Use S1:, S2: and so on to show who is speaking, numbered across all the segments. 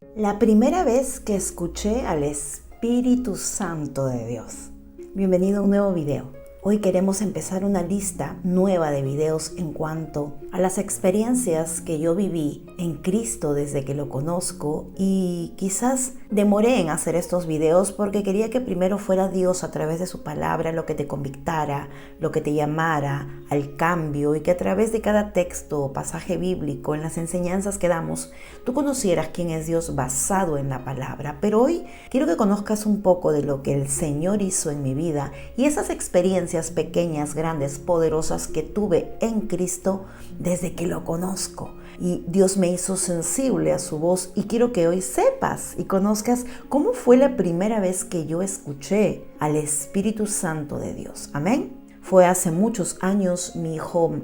S1: La primera vez que escuché al Espíritu Santo de Dios. Bienvenido a un nuevo video. Hoy queremos empezar una lista nueva de videos en cuanto a las experiencias que yo viví en Cristo desde que lo conozco, y quizás demoré en hacer estos videos porque quería que primero fuera Dios a través de su palabra lo que te convictara, lo que te llamara al cambio, y que a través de cada texto o pasaje bíblico en las enseñanzas que damos tú conocieras quién es Dios basado en la palabra. Pero hoy quiero que conozcas un poco de lo que el Señor hizo en mi vida y esas experiencias pequeñas, grandes, poderosas que tuve en Cristo desde que lo conozco. Y Dios me hizo sensible a su voz, y quiero que hoy sepas y conozcas cómo fue la primera vez que yo escuché al Espíritu Santo de Dios. Amén. Fue hace muchos años. Mi hijo,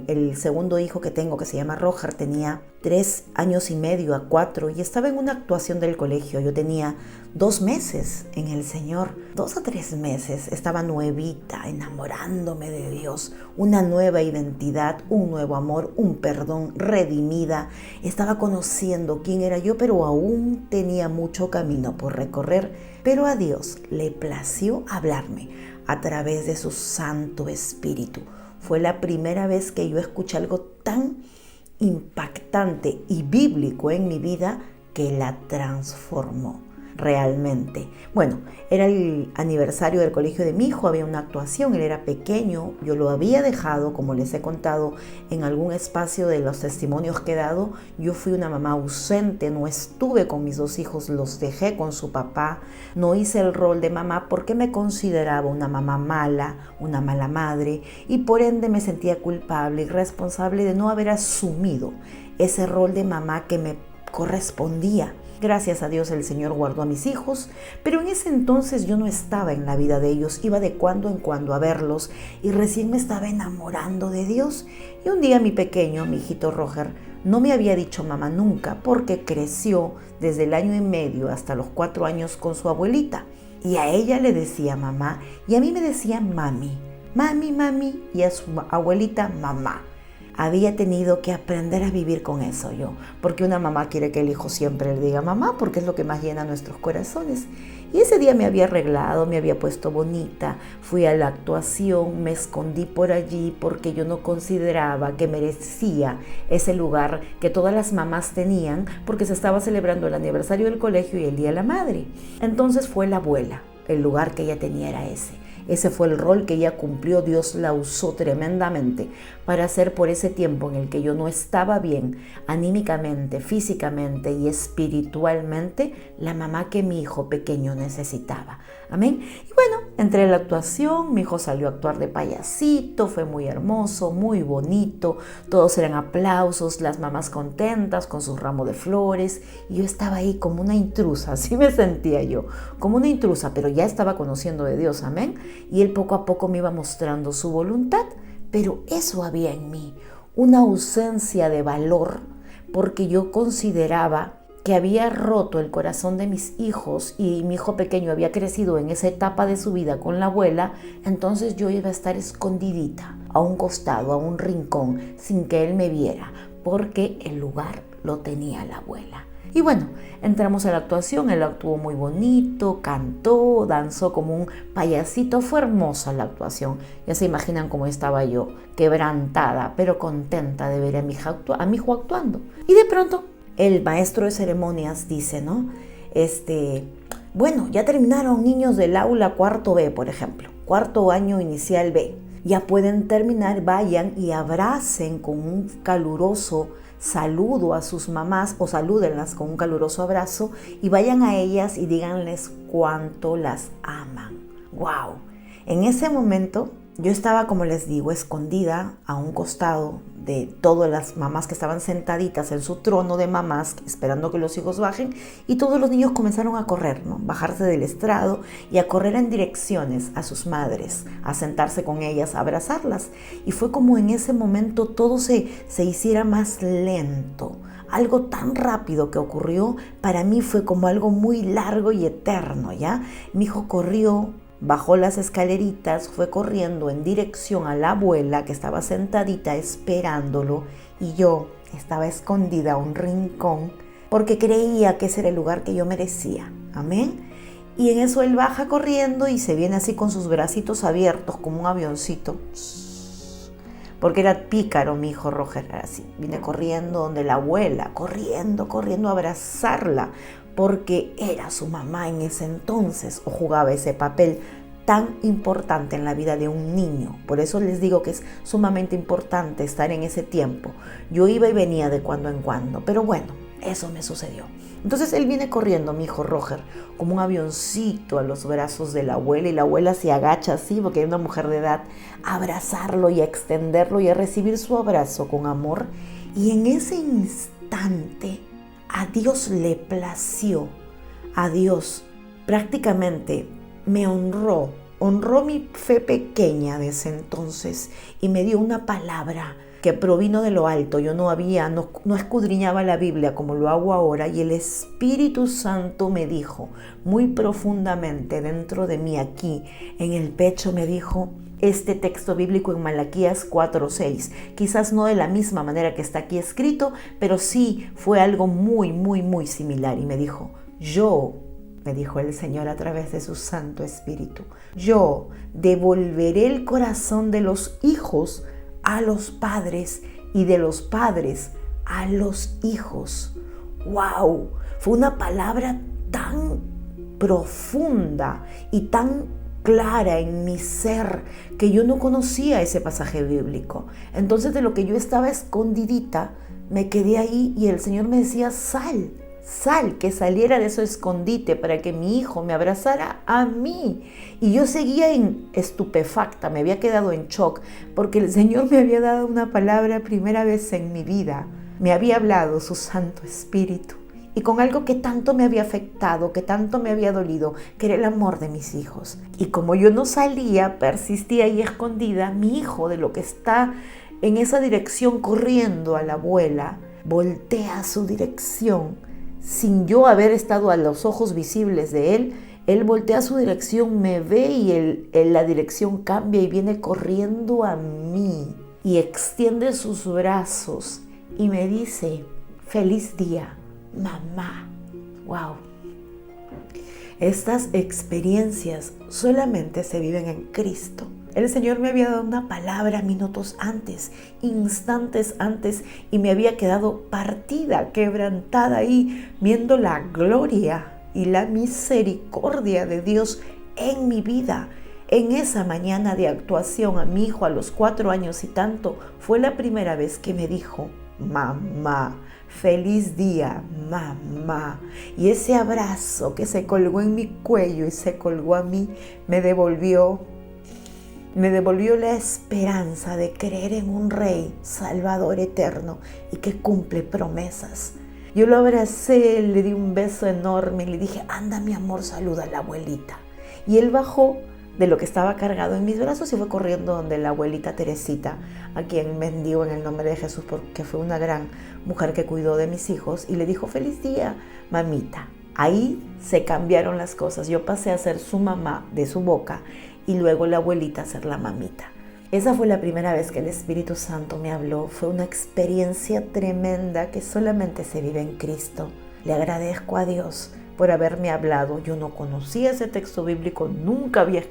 S1: el segundo hijo que tengo, que se llama Roger, tenía 3 años y medio a 4 y estaba en una actuación del colegio. Yo tenía 2 meses en el Señor, 2 a 3 meses. Estaba nuevita, enamorándome de Dios, una nueva identidad, un nuevo amor, un perdón, redimida. Estaba conociendo quién era yo, pero aún tenía mucho camino por recorrer. Pero a Dios le plació hablarme a través de su Santo Espíritu. Fue la primera vez que yo escuché algo tan impactante y bíblico en mi vida que la transformó realmente. Bueno, era el aniversario del colegio de mi hijo, había una actuación, él era pequeño, yo lo había dejado, como les he contado en algún espacio de los testimonios que he dado. Yo fui una mamá ausente, no estuve con mis 2 hijos, los dejé con su papá, no hice el rol de mamá porque me consideraba una mamá mala, una mala madre, y por ende me sentía culpable y responsable de no haber asumido ese rol de mamá que me correspondía. Gracias a Dios el Señor guardó a mis hijos, pero en ese entonces yo no estaba en la vida de ellos, iba de cuando en cuando a verlos y recién me estaba enamorando de Dios. Y un día mi pequeño, mi hijito Roger, no me había dicho mamá nunca porque creció desde el año y medio hasta los 4 años con su abuelita, y a ella le decía mamá y a mí me decía mami, mami, mami, y a su abuelita mamá. Había tenido que aprender a vivir con eso yo, porque una mamá quiere que el hijo siempre le diga mamá, porque es lo que más llena nuestros corazones. Y ese día me había arreglado, me había puesto bonita, fui a la actuación, me escondí por allí porque yo no consideraba que merecía ese lugar que todas las mamás tenían, porque se estaba celebrando el aniversario del colegio y el Día de la Madre. Entonces fue la abuela, el lugar que ella tenía era ese. Ese fue el rol que ella cumplió. Dios la usó tremendamente para hacer por ese tiempo en el que yo no estaba bien anímicamente, físicamente y espiritualmente, la mamá que mi hijo pequeño necesitaba. Amén. Y bueno, entré en la actuación, mi hijo salió a actuar de payasito, fue muy hermoso, muy bonito, todos eran aplausos, las mamás contentas con sus ramos de flores, y yo estaba ahí como una intrusa, así me sentía yo, como una intrusa, pero ya estaba conociendo de Dios, amén, y Él poco a poco me iba mostrando su voluntad, pero eso había en mí, una ausencia de valor, porque yo consideraba que había roto el corazón de mis hijos y mi hijo pequeño había crecido en esa etapa de su vida con la abuela. Entonces yo iba a estar escondidita a un costado, a un rincón, sin que él me viera, porque el lugar lo tenía la abuela. Y bueno, entramos a la actuación, él actuó muy bonito, cantó, danzó como un payasito, fue hermosa la actuación. Ya se imaginan cómo estaba yo, quebrantada, pero contenta de ver a mi hijo actuando. Y de pronto, el maestro de ceremonias dice, ¿no? Bueno, ya terminaron niños del aula cuarto B, por ejemplo, cuarto año inicial B. Ya pueden terminar, vayan y abracen con un caluroso saludo a sus mamás, o salúdenlas con un caluroso abrazo, y vayan a ellas y díganles cuánto las aman. ¡Wow! En ese momento yo estaba, como les digo, escondida a un costado de todas las mamás que estaban sentaditas en su trono de mamás esperando que los hijos bajen, y todos los niños comenzaron a correr, ¿no? Bajarse del estrado y a correr en direcciones a sus madres, a sentarse con ellas, a abrazarlas. Y fue como en ese momento todo se hiciera más lento. Algo tan rápido que ocurrió para mí fue como algo muy largo y eterno, ¿ya? Mi hijo corrió, bajó las escaleritas, fue corriendo en dirección a la abuela que estaba sentadita esperándolo, y yo estaba escondida a un rincón porque creía que ese era el lugar que yo merecía. Amén. Y en eso él baja corriendo y se viene así con sus bracitos abiertos como un avioncito. Porque era pícaro mi hijo Roger, era así. Vine corriendo donde la abuela, corriendo a abrazarla, porque era su mamá en ese entonces, o jugaba ese papel tan importante en la vida de un niño. Por eso les digo que es sumamente importante estar en ese tiempo. Yo iba y venía de cuando en cuando, pero bueno, eso me sucedió. Entonces él viene corriendo, mi hijo Roger, como un avioncito a los brazos de la abuela, y la abuela se agacha así, porque es una mujer de edad, a abrazarlo y a extenderlo y a recibir su abrazo con amor. Y en ese instante a Dios le plació, a Dios prácticamente me honró mi fe pequeña de ese entonces y me dio una palabra que provino de lo alto. Yo no escudriñaba la Biblia como lo hago ahora, y el Espíritu Santo me dijo muy profundamente dentro de mí, aquí en el pecho, me dijo este texto bíblico en Malaquías 4:6. Quizás no de la misma manera que está aquí escrito, pero sí fue algo muy, muy, muy similar. Y me dijo, me dijo el Señor a través de su Santo Espíritu, yo devolveré el corazón de los hijos a los padres y de los padres a los hijos. ¡Wow! Fue una palabra tan profunda y tan clara en mi ser que yo no conocía ese pasaje bíblico. Entonces, de lo que yo estaba escondidita, me quedé ahí y el Señor me decía, sal, que saliera de ese escondite para que mi hijo me abrazara a mí. Y yo seguía estupefacta, me había quedado en shock, porque el Señor me había dado una palabra primera vez en mi vida. Me había hablado su Santo Espíritu, y con algo que tanto me había afectado, que tanto me había dolido, que era el amor de mis hijos. Y como yo no salía, persistía ahí escondida, mi hijo, de lo que está en esa dirección corriendo a la abuela, voltea a su dirección. Sin yo haber estado a los ojos visibles de él voltea a su dirección, me ve y la dirección cambia y viene corriendo a mí y extiende sus brazos y me dice, feliz día, mamá. ¡Wow! Estas experiencias solamente se viven en Cristo. El Señor me había dado una palabra minutos antes, instantes antes, y me había quedado partida, quebrantada ahí, viendo la gloria y la misericordia de Dios en mi vida. En esa mañana de actuación, a mi hijo a los 4 años y tanto, fue la primera vez que me dijo, mamá, feliz día, mamá. Y ese abrazo que se colgó en mi cuello y se colgó a mí, me devolvió la esperanza de creer en un Rey Salvador eterno y que cumple promesas. Yo lo abracé, le di un beso enorme y le dije, anda mi amor, saluda a la abuelita. Y él bajó de lo que estaba cargado en mis brazos y fue corriendo donde la abuelita Teresita, a quien bendigo en el nombre de Jesús porque fue una gran mujer que cuidó de mis hijos, y le dijo, feliz día, mamita. Ahí se cambiaron las cosas. Yo pasé a ser su mamá de su boca y luego la abuelita a ser la mamita. Esa fue la primera vez que el Espíritu Santo me habló. Fue una experiencia tremenda que solamente se vive en Cristo. Le agradezco a Dios por haberme hablado. Yo no conocía ese texto bíblico, nunca había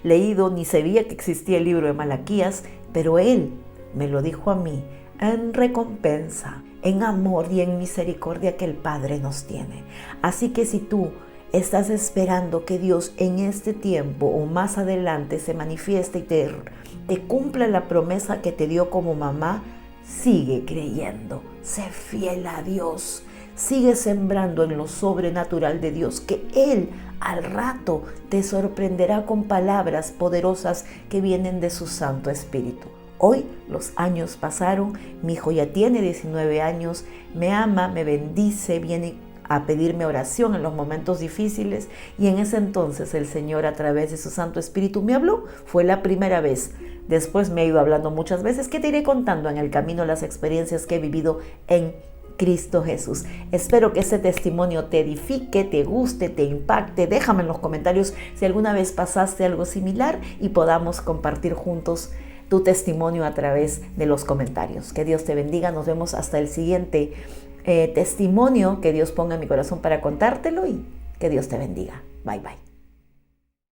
S1: leído ni sabía que existía el libro de Malaquías, pero Él me lo dijo a mí en recompensa, en amor y en misericordia que el Padre nos tiene. Así que si tú estás esperando que Dios en este tiempo o más adelante se manifieste y te cumpla la promesa que te dio como mamá, sigue creyendo, sé fiel a Dios, sigue sembrando en lo sobrenatural de Dios, que Él al rato te sorprenderá con palabras poderosas que vienen de su Santo Espíritu. Hoy los años pasaron, mi hijo ya tiene 19 años, me ama, me bendice, viene a pedirme oración en los momentos difíciles, y en ese entonces el Señor a través de su Santo Espíritu me habló. Fue la primera vez. Después me ha ido hablando muchas veces, que te iré contando en el camino las experiencias que he vivido en Cristo Jesús. Espero que ese testimonio te edifique, te guste, te impacte. Déjame en los comentarios si alguna vez pasaste algo similar y podamos compartir juntos tu testimonio a través de los comentarios. Que Dios te bendiga. Nos vemos hasta el siguiente testimonio que Dios ponga en mi corazón para contártelo y que Dios te bendiga. Bye bye.